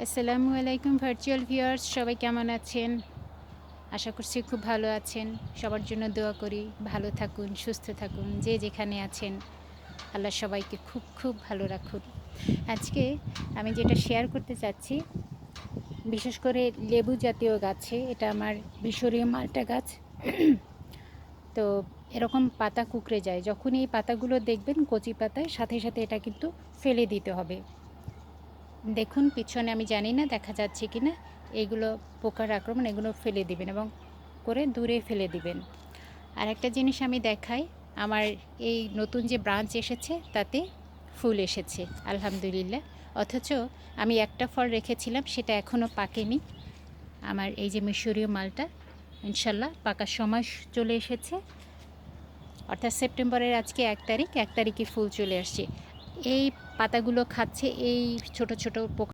আসসালামু আলাইকুম virtual viewers, সবাই কেমন আছেন? আশা করছি খুব ভালো আছেন। সবার জন্য দোয়া করি ভালো থাকুন, সুস্থ থাকুন, যে যেখানে আছেন আল্লাহ সবাইকে খুব খুব ভালো রাখুন। আজকে আমি যেটা শেয়ার করতে চাচ্ছি, বিশেষ করে লেবু জাতীয় গাছে, এটা আমার মিশরীয় মাল্টা গাছ। তো এরকম পাতা কুঁকড়ে যায়, যখন এই পাতাগুলো দেখবেন কচি পাতায়, সাথে সাথে এটা কিন্তু ফেলে দিতে হবে। দেখুন পিছনে, আমি জানি না দেখা যাচ্ছে কি না, এইগুলো পোকার আক্রমণ, এগুলো ফেলে দিবেন এবং করে দূরে ফেলে দিবেন। আর একটা জিনিস আমি দেখাই, আমার এই নতুন যে ব্রাঞ্চ এসেছে তাতে ফুল এসেছে আলহামদুলিল্লাহ। অথচ আমি একটা ফল রেখেছিলাম, সেটা এখনও পাকেনি। আমার এই যে মিশরীয় মালটা ইনশাল্লাহ পাকার সময় চলে এসেছে, অর্থাৎ সেপ্টেম্বরের আজকে 1 তারিখ, 1 তারিখে ফুল চলে আসছে। এই পাতাগুলো খাচ্ছে এই ছোট ছোট পোকা।